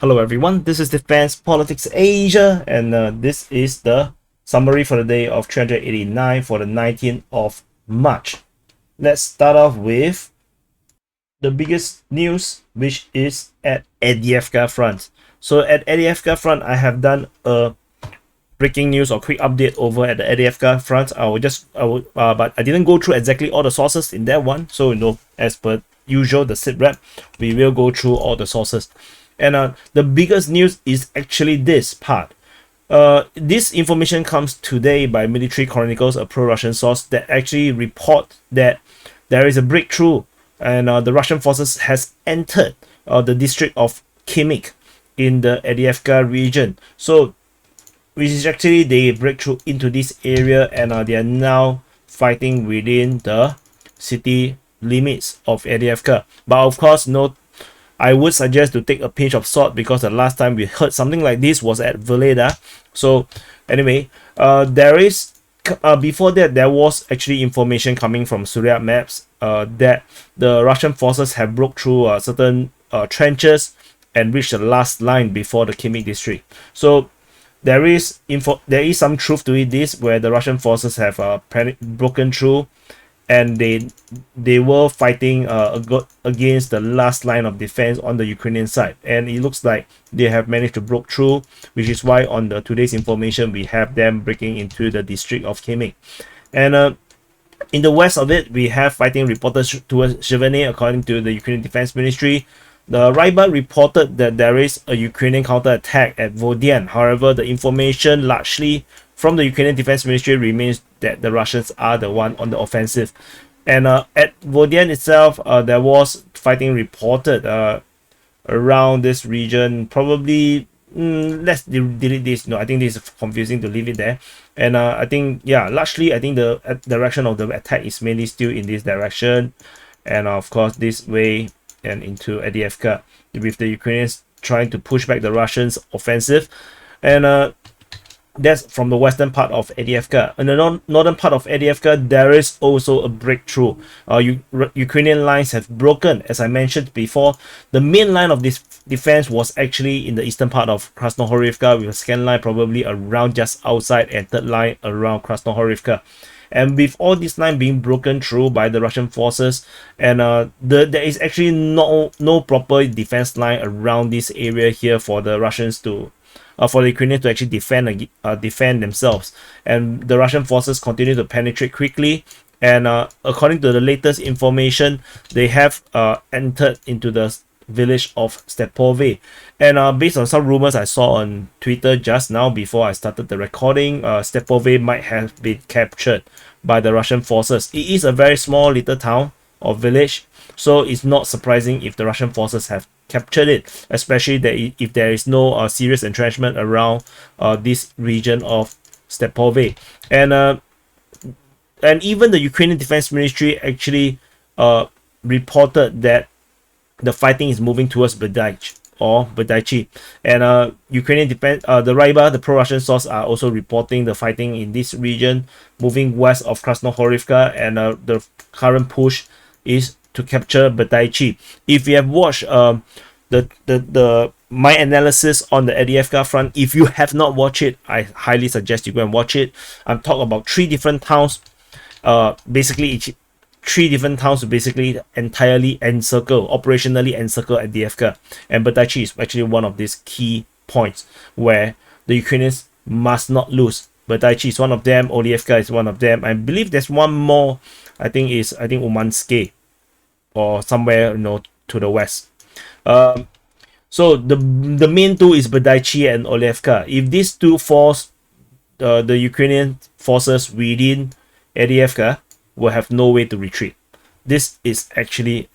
Hello everyone, this is Defense Politics Asia, and this is the summary for the day of 389 for the 19th of March. Let's start off with the biggest news, which is at Avdiivka Front. So at Avdiivka Front, I have done a breaking news or quick update over at the Avdiivka Front. But I didn't go through exactly all the sources in that one. So as per usual, the SITREP, we will go through all the sources. And the biggest news is actually this part. This information comes today by Military Chronicles, a pro-Russian source that actually report that there is a breakthrough, and the Russian forces has entered the district of Khimik in the Avdiivka region. So, which is actually they break through into this area, and they are now fighting within the city limits of Avdiivka. But of course, I would suggest to take a pinch of salt, because the last time we heard something like this was at Vuhledar. So anyway, there is before that there was actually information coming from Surya maps that the Russian forces have broke through certain trenches and reached the last line before the Khimik district. So there is some truth to it, this where the Russian forces have broken through, and they were fighting against the last line of defense on the Ukrainian side, and it looks like they have managed to break through, which is why on the today's information we have them breaking into the district of Khimik. And in the west of it, we have fighting reported towards Giverny. According to the Ukrainian Defense Ministry, the Ryba reported that there is a Ukrainian counterattack at Vodian. However, the information largely from the Ukrainian Defense Ministry remains that the Russians are the one on the offensive. And at Vodian itself, there was fighting reported around this region. Probably, let's delete this. No, I think this is confusing to leave it there. And I think, yeah, largely, I think the direction of the attack is mainly still in this direction. And of course, this way and into Avdiivka, with the Ukrainians trying to push back the Russians' offensive. And that's from the western part of Avdiivka. In the northern part of Avdiivka, there is also a breakthrough. Ukrainian lines have broken. As I mentioned before, the main line of this defense was actually in the eastern part of Krasnohorivka, with a second line probably around just outside, and third line around Krasnohorivka. And with all this line being broken through by the Russian forces, and there is actually no proper defense line around this area here for the Russians to for the Ukrainians to actually defend themselves. And the Russian forces continue to penetrate quickly, and according to the latest information, they have entered into the village of Stepove. And based on some rumors I saw on Twitter just now before I started the recording, Stepove might have been captured by the Russian forces. It is a very small little town or village, so it's not surprising if the Russian forces have captured it, especially that if there is no serious entrenchment around this region of Stepove. And even the Ukrainian Defense Ministry actually reported that the fighting is moving towards Berdaichi. And Ukrainian defense, the Ryba, the pro-Russian source, are also reporting the fighting in this region moving west of Krasnohorivka, and the current push is to capture Berdaichi. If you have watched my analysis on the Avdiivka front, if you have not watched it, I highly suggest you go and watch it. I'm talking about three different towns, three different towns to basically entirely operationally encircle Avdiivka. And Berdaichi is actually one of these key points where the Ukrainians must not lose. Berdaichi is one of them, Olievka is one of them. I believe there's one more, I think Umanske, or somewhere to the west. So the main two is Berdaichi and Olievka. If these two falls, the Ukrainian forces within Avdiivka will have no way to retreat. This is actually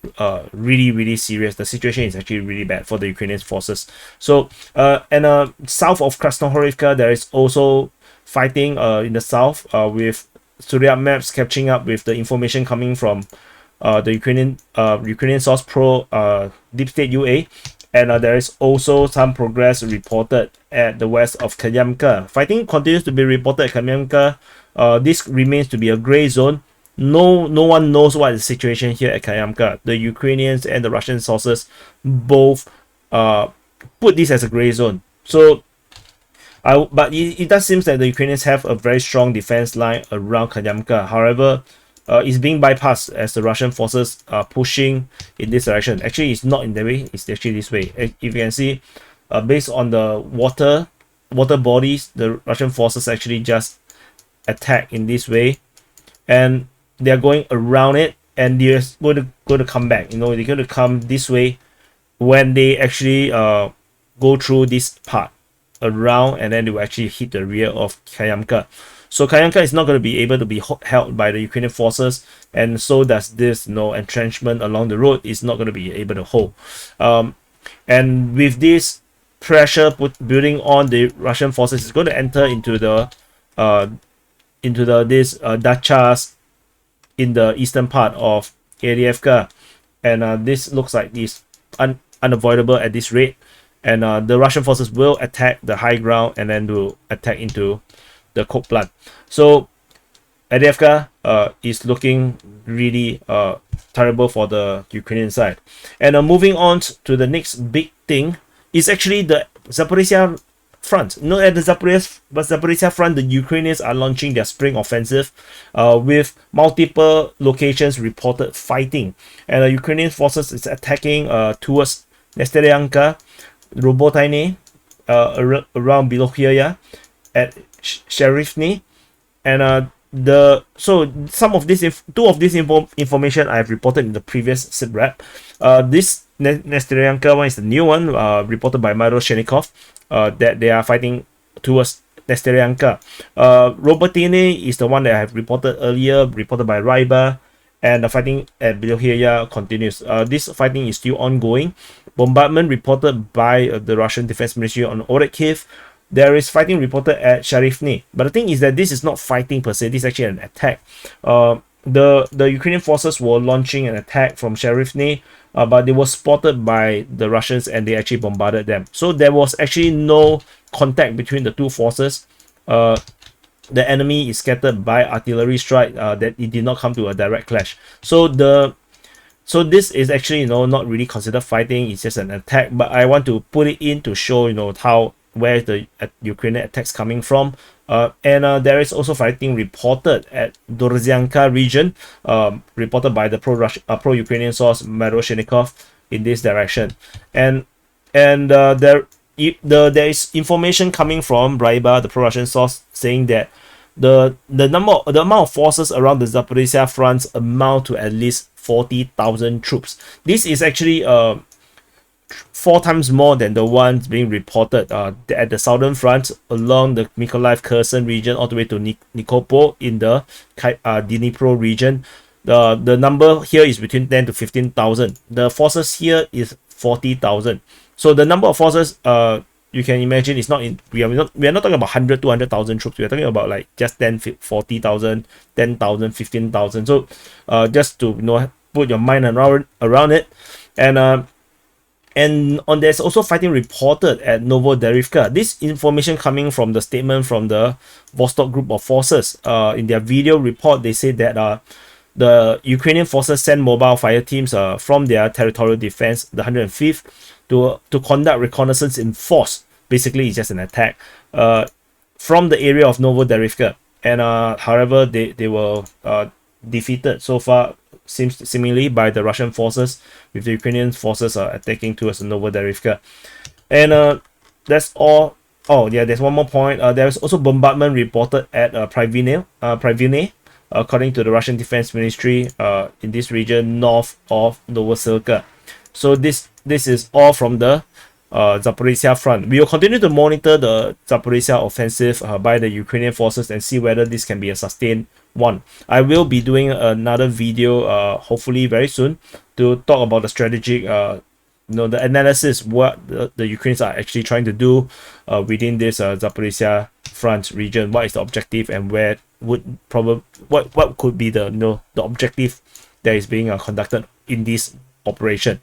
really serious. The situation is actually really bad for the Ukrainian forces. So south of Krasnohorivka, there is also fighting in the south, with Surya maps catching up with the information coming from the Ukrainian source pro Deep State UA. And there is also some progress reported at the west of Kupiansk. Fighting continues to be reported at Kupiansk. This remains to be a gray zone. No one knows what is the situation here at Kupiansk. The Ukrainians and the Russian sources both put this as a gray zone. So but it does seem that the Ukrainians have a very strong defense line around Kryamka. However, it's being bypassed as the Russian forces are pushing in this direction. Actually, it's not in that way. It's actually this way. If you can see, based on the water bodies, the Russian forces actually just attack in this way, and they are going around it, and they're going to come back. You know, they're going to come this way when they actually go through this part around, and then they will actually hit the rear of Kryamka. So Kryamka is not going to be able to be held by the Ukrainian forces, and so does this, you know, entrenchment along the road is not going to be able to hold. And with this pressure building on the Russian forces, is going to enter into the dachas in the eastern part of Avdiivka, and this looks like it's unavoidable at this rate. And the Russian forces will attack the high ground and then will attack into the coke plant. So Avdiivka is looking really terrible for the Ukrainian side. And moving on to the next big thing is actually the Zaporizhzhia front. You know, at the Zaporizhzhia front, the Ukrainians are launching their spring offensive with multiple locations reported fighting. And the Ukrainian forces is attacking towards Nesteryanka, Robotyne, around Vuhledar, at Sherifny, and so some of this two of this information I have reported in the previous SITREP. This Nesteryanka one is the new one, reported by Maroshenikov, that they are fighting towards Nesteryanka. Robotyne is the one that I have reported earlier, reported by Ryba, and the fighting at Vuhledar continues. This fighting is still ongoing. Bombardment reported by the Russian Defense Ministry on Orekhiv. There is fighting reported at Sherifny. But the thing is that this is not fighting per se. This is actually an attack. The Ukrainian forces were launching an attack from Sherifny, but they were spotted by the Russians and they actually bombarded them. So there was actually no contact between the two forces. The enemy is scattered by artillery strike, that it did not come to a direct clash. So this is actually, you know, not really considered fighting. It's just an attack. But I want to put it in to show, you know, where the Ukrainian attacks coming from. And there is also fighting reported at Dorzianka region, reported by the pro-Ukrainian source Maroshenikov in this direction. And there is information coming from Ryba, the pro-Russian source, saying that the amount of forces around the Zaporizhzhia front amount to at least 40,000 troops. This is actually 4 times more than the ones being reported at the southern front along the Mykolaiv Kherson region all the way to Nikopol in the Dnipro region. The number here is between 10 to 15,000. The forces here is 40,000. So the number of forces, you can imagine, it's not in. We are not talking about 100, 200,000 troops. We are talking about like just 10, 40,000, 10,000, 15,000. So just to, you know, put your mind around it. And there's also fighting reported at Novoderivka. This information coming from the statement from the Vostok group of forces. In their video report, they say that the Ukrainian forces sent mobile fire teams from their territorial defense, the 105th, to conduct reconnaissance in force. Basically, it's just an attack from the area of Novoderivka. And however, they were defeated so far, seemingly, by the Russian forces, with the Ukrainian forces attacking towards Novoderivka. And that's all. Oh yeah, there's one more point. There's also bombardment reported at Privine, according to the Russian Defense Ministry, in this region north of Novosibirsk. So this is all from the Zaporizhzhia front. We will continue to monitor the Zaporizhzhia offensive by the Ukrainian forces and see whether this can be a sustained one. I will be doing another video hopefully very soon to talk about the strategic the analysis, what the Ukrainians are actually trying to do within this Zaporizhzhia front region. What is the objective, and where would what could be the the objective that is being conducted in this operation.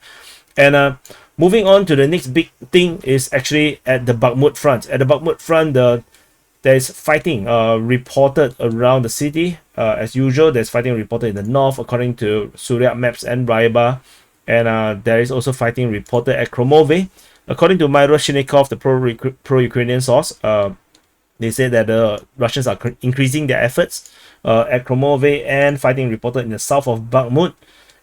And moving on to the next big thing is actually at the Bakhmut Front. At the Bakhmut Front, there is fighting reported around the city. As usual, there's fighting reported in the north, according to Surya Maps and Ryba. And there is also fighting reported at Kromove, According to Myroshnikov, the pro-Ukrainian source, they say that the Russians are increasing their efforts at Kromove and fighting reported in the south of Bakhmut.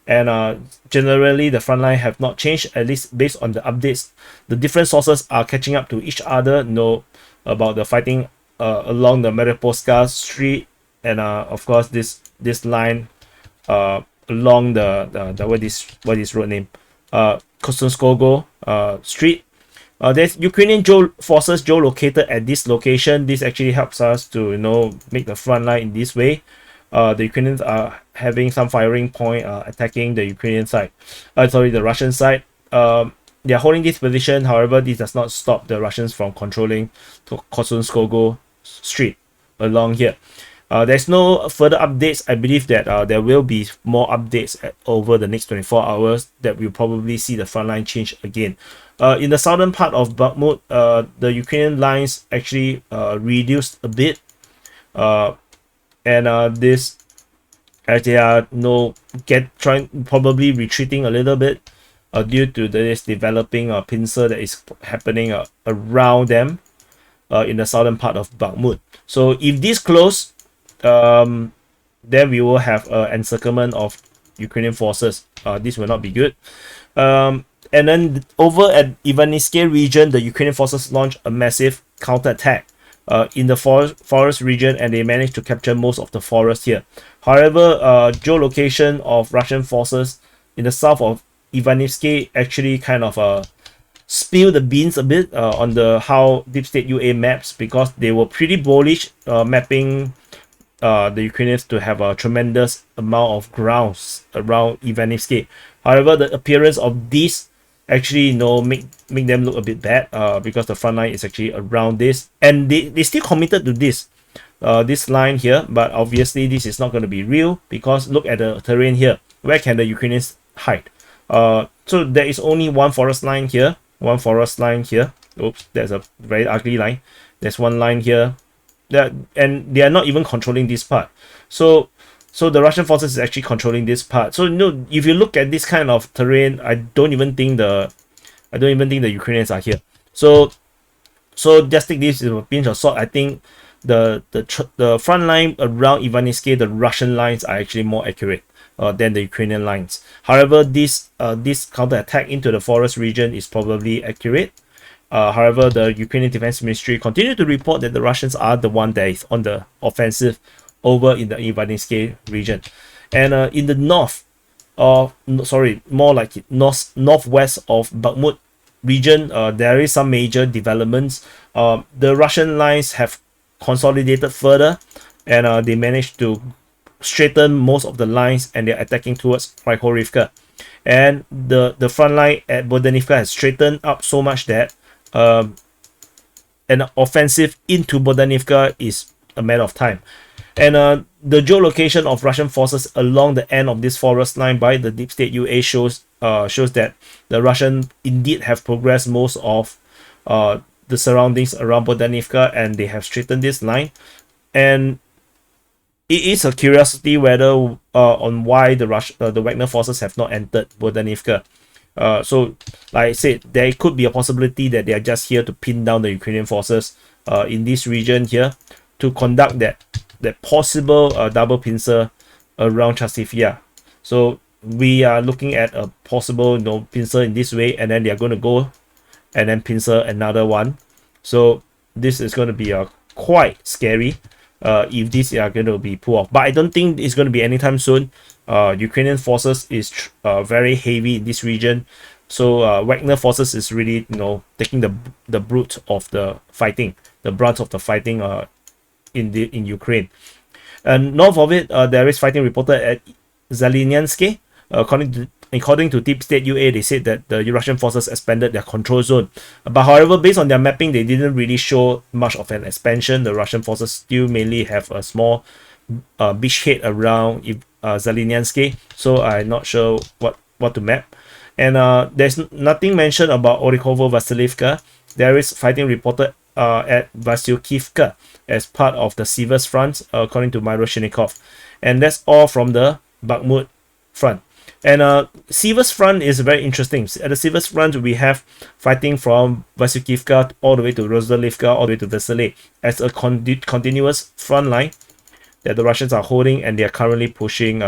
And generally, the front line have not changed, at least based on the updates. The different sources are catching up to each other, know about the fighting along the Mariupolska Street, and of course this line along the what is road name, Kostunskogo Street. There's Ukrainian forces located at this location. This actually helps us to make the front line in this way. The Ukrainians are having some firing point attacking the Ukrainian side. The Russian side. They are holding this position. However, this does not stop the Russians from controlling Kostunskogo Street along here. There's no further updates. I believe that there will be more updates over the next 24 hours that we'll probably see the front line change again. In the southern part of Bakhmut, the Ukrainian lines actually reduced a bit. This, as they are probably retreating a little bit due to this developing pincer that is happening around them in the southern part of Bakhmut. So if this close, then we will have an encirclement of Ukrainian forces. This will not be good. And then over at Ivaniske region, the Ukrainian forces launched a massive counterattack in the forest region, and they managed to capture most of the forest here. However, geolocation of Russian forces in the south of Ivaniske actually kind of spill the beans a bit on the how Deep State UA maps, because they were pretty bullish mapping the Ukrainians to have a tremendous amount of grounds around Ivaniske. However, the appearance of these actually make them look a bit bad because the front line is actually around this, and they still committed to this line here, but obviously this is not going to be real, because look at the terrain here. Where can the Ukrainians hide? So there is only one forest line here. Oops, there's a very ugly line. There's one line here, and they are not even controlling this part. So the Russian forces is actually controlling this part. So if you look at this kind of terrain, I don't even think the Ukrainians are here. So just take this with a pinch of salt. I think the front line around Ivaniske, the Russian lines are actually more accurate than the Ukrainian lines. However, this counterattack into the forest region is probably accurate. However, the Ukrainian Defense Ministry continue to report that the Russians are the one that is on the offensive over in the Ivaniske region. And in the north, more like northwest of Bakhmut region, there is some major developments. The Russian lines have consolidated further, and they managed to straighten most of the lines, and they're attacking towards Krychorivka. And the front line at Bodanivka has straightened up so much that an offensive into Bodanivka is a matter of time. And the geolocation of Russian forces along the end of this forest line by the Deep State UA shows that the Russians indeed have progressed most of the surroundings around Bodanivka, and they have straightened this line. And it is a curiosity whether on why the Wagner forces have not entered Bodanivka. So, like I said, there could be a possibility that they are just here to pin down the Ukrainian forces in this region here to conduct that possible double pincer around Chasivia. So we are looking at a possible pincer in this way, and then they are going to go and then pincer another one. So this is going to be quite scary if these are going to be pulled off. But I don't think it's going to be anytime soon. Ukrainian forces is very heavy in this region, so Wagner forces is really taking the brunt of the fighting in Ukraine. And north of it, there is fighting reported at Zalynyanske. According to Deep State UA, they said that the Russian forces expanded their control zone. But however, based on their mapping, they didn't really show much of an expansion. The Russian forces still mainly have a small beachhead around Zalynyanske, so I'm not sure what to map. And there's nothing mentioned about Orikhovo-Vasilivka. There is fighting reported at Vasilkivka as part of the Siversk Front, according to Myroshnikov. And that's all from the Bakhmut Front. And Siversk Front is very interesting. At the Siversk Front, we have fighting from Vasyukivka all the way to Rozdalivka, all the way to Vesely, as a continuous front line that the Russians are holding, and they are currently pushing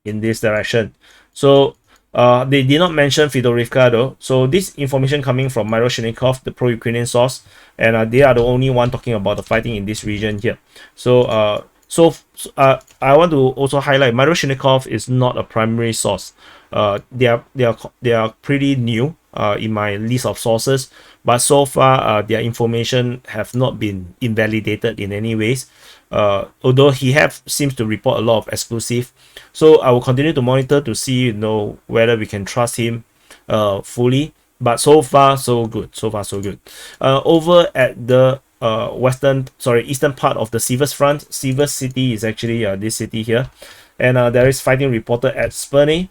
in this direction. So they did not mention Fedorivka though. So this information coming from Miroshnikov, the pro-Ukrainian source, and they are the only one talking about the fighting in this region here. So I want to also highlight Miroshnikov is not a primary source. They are pretty new in my list of sources, but so far their information have not been invalidated in any ways. Although he seems to report a lot of exclusive, so I will continue to monitor to see whether we can trust him fully. But so far so good. So far so good. Over at the eastern part of the Siversk Front, Siversk city is actually this city here, and there is fighting reported at Sperne,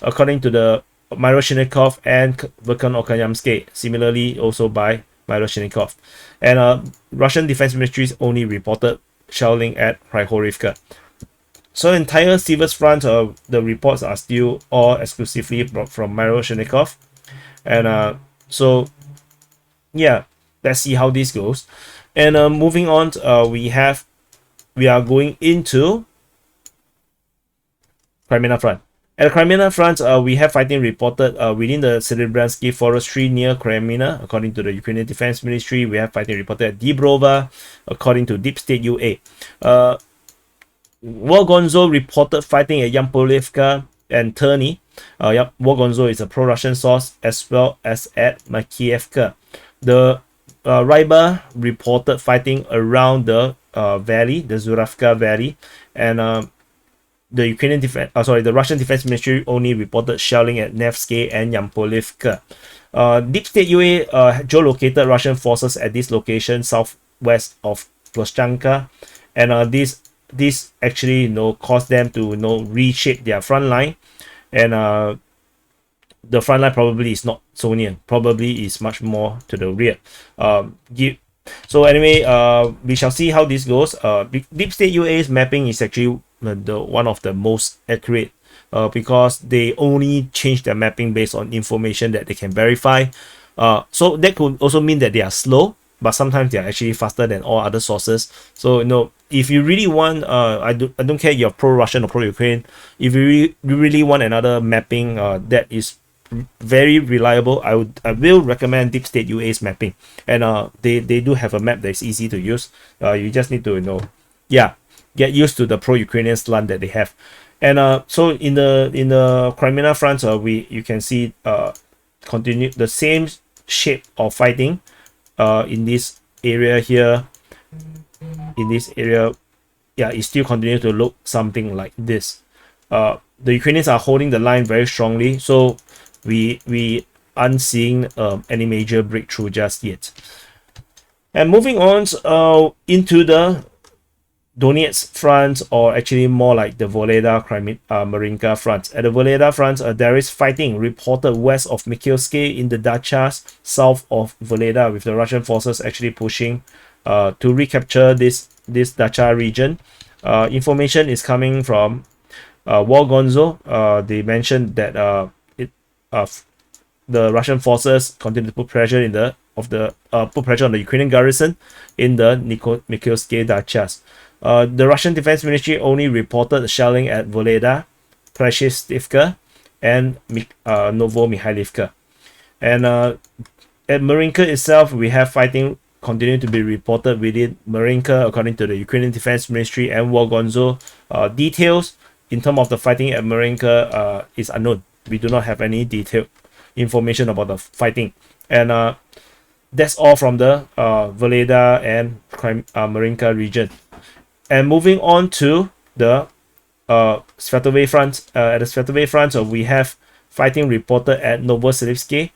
according to the Miroshnikov and Verkhan-Okayamsky, similarly also by Miroshnikov. And Russian Defense Ministry only reported shelling at Kryhorivka. So entire Siversk Front, the reports are still all exclusively from Miroshnikov. And so yeah, let's see how this goes. And moving on, we are going into Kreminna Front. At the Kreminna Front, we have fighting reported within the Serebransky Forestry near Kreminna, according to the Ukrainian Defense Ministry. We have fighting reported at Dibrova, according to Deep State UA. Wogonzo reported fighting at Yampolivka and Terny. Wogonzo is a pro-Russian source, as well as at Makievka. The Ryba reported fighting around the valley, the Zuravka Valley, and the Russian Defense Ministry only reported shelling at Nevsky and Yampolivka. Deep State UA geolocated Russian forces at this location southwest of Ploshchanka, and this actually caused them to reshape their front line, and the front line probably is not so near, probably is much more to the rear. So anyway, we shall see how this goes. Deep State UA's mapping is actually the one of the most accurate, because they only change their mapping based on information that they can verify. So that could also mean that they are slow, but sometimes they are actually faster than all other sources. So if you really want, I don't care you're pro-Russian or pro-Ukraine, if you really want another mapping that is very reliable, I will recommend Deep State UA's mapping, and they do have a map that is easy to use. You just need to get used to the pro-Ukrainian slant that they have. And so in the Kreminna Front, you can see continue the same shape of fighting in this area here. In this area, it still continue to look something like this. The Ukrainians are holding the line very strongly, so we aren't seeing any major breakthrough just yet. And moving on into the Donetsk Front, or actually more like the Vuhledar Marinka Front. At the Vuhledar Front, there is fighting reported west of Mikhailsky in the Dachas, south of Vuhledar, with the Russian forces actually pushing to recapture this Dacha region. Information is coming from Wogonzo. They mentioned that the Russian forces continue to put pressure put pressure on the Ukrainian garrison in the Mikhailsky Dachas. The Russian Defense Ministry only reported shelling at Vuhledar, Preshestivka, and Novo-Mikhailivka. And at Marinka itself, we have fighting continuing to be reported within Marinka, according to the Ukrainian Defense Ministry and Wogonzo. Details in terms of the fighting at Marinka is unknown. We do not have any detailed information about the fighting. And that's all from the Vuhledar and Marinka region. And moving on to the Svetove Front. At the Svetove Front, we have fighting reported at Novoselivsky,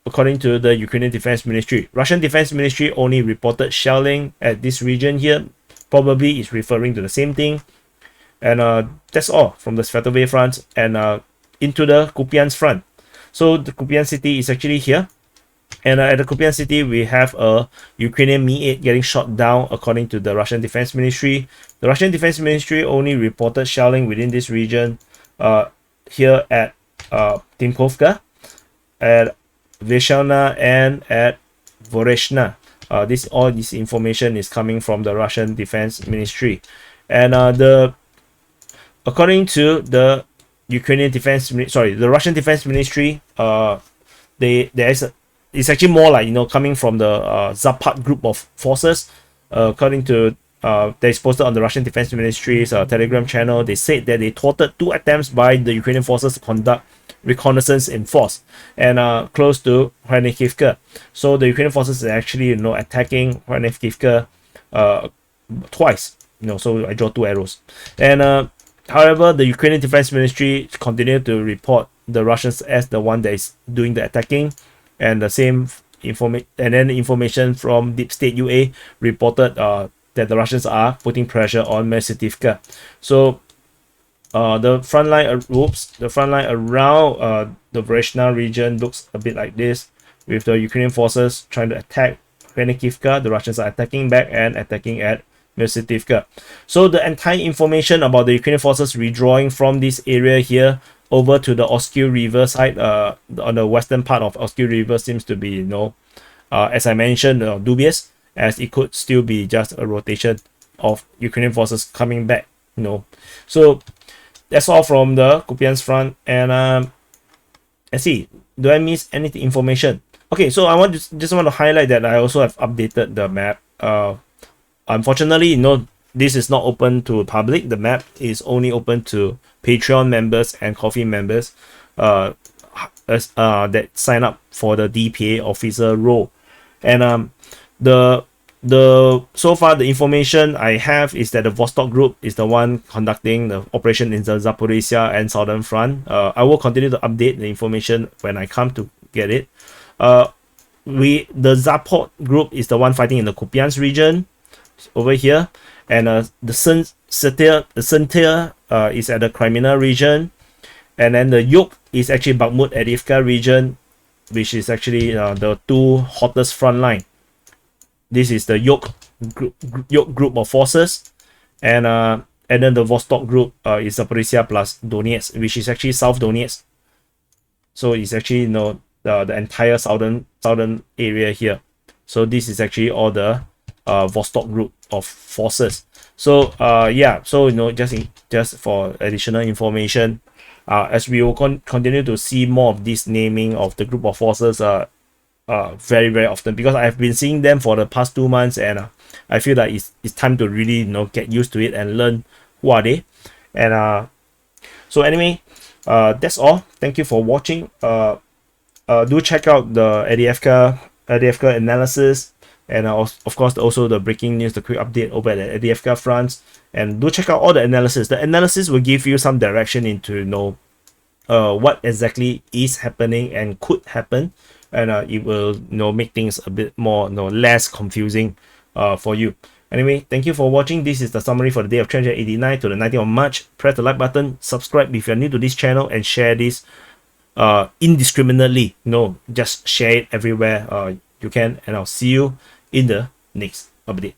according to the Ukrainian Defense Ministry. Russian Defense Ministry only reported shelling at this region here. Probably is referring to the same thing. And that's all from the Svetove Front. And into the Kupiansk Front. So the Kupiansk city is actually here. And at the Kupiansk city, we have a Ukrainian Mi-8 getting shot down, according to the Russian Defense Ministry. The Russian Defense Ministry only reported shelling within this region. here at Timkovka, at Vyshana, and at Voreshna. All this information is coming from the Russian Defense Ministry, and according to the the Russian Defense Ministry, it's actually more like, coming from the Zapat group of forces. According to they posted on the Russian Defense Ministry's Telegram channel, they said that they thwarted 2 attempts by the Ukrainian forces to conduct reconnaissance in force and close to Hraniivka. So the Ukrainian forces are actually attacking Hraniivka twice. So I draw 2 arrows. And however, the Ukrainian Defense Ministry continued to report the Russians as the one that is doing the attacking, and the same information from Deep State UA reported that the Russians are putting pressure on Myasishtivka. So the front line around the Vreshna region looks a bit like this, with the Ukrainian forces trying to attack Hraniivka. The Russians are attacking back and attacking at Myasishtivka. So the entire information about the Ukrainian forces withdrawing from this area here over to the Oskil River side, on the western part of Oskil River, seems to be, as I mentioned, dubious, as it could still be just a rotation of Ukrainian forces coming back. So that's all from the Kupiansk front. And let's see, do I miss any information? Okay, so I just want to highlight that I also have updated the map. Unfortunately, this is not open to public. The map is only open to Patreon members and Coffee members that sign up for the DPA officer role. And so far the information I have is that the Vostok group is the one conducting the operation in the Zaporizhzhia and Southern Front. I will continue to update the information when I come to get it. The Zapo group is the one fighting in the Kupiansk region over here, and the Sentir is at the Kreminna region, and then the Yoke is actually Bakhmut Avdiivka region, which is actually the 2 hottest front line. This is the Yoke group of forces, and then the Vostok group is Zaporizhzhia plus Donetsk, which is actually South Donetsk. So it's actually the entire southern area here. So this is actually all the Vostok group of forces. So yeah, so just for additional information, as we will continue to see more of this naming of the group of forces very, very often, because I have been seeing them for the past 2 months, and I feel that it's time to really get used to it and learn who are they. And so anyway, that's all. Thank you for watching. Do check out the Avdiivka analysis, and of course also the breaking news, the quick update over at the Avdiivka Front. And do check out all the analysis. The analysis will give you some direction into what exactly is happening and could happen, and it will make things a bit more less confusing for you. Anyway, thank you for watching. This is the summary for the day of 389 to the 19th of March. Press the like button, subscribe if you're new to this channel, and share this indiscriminately. Just share it everywhere you can, and I'll see you in the next update.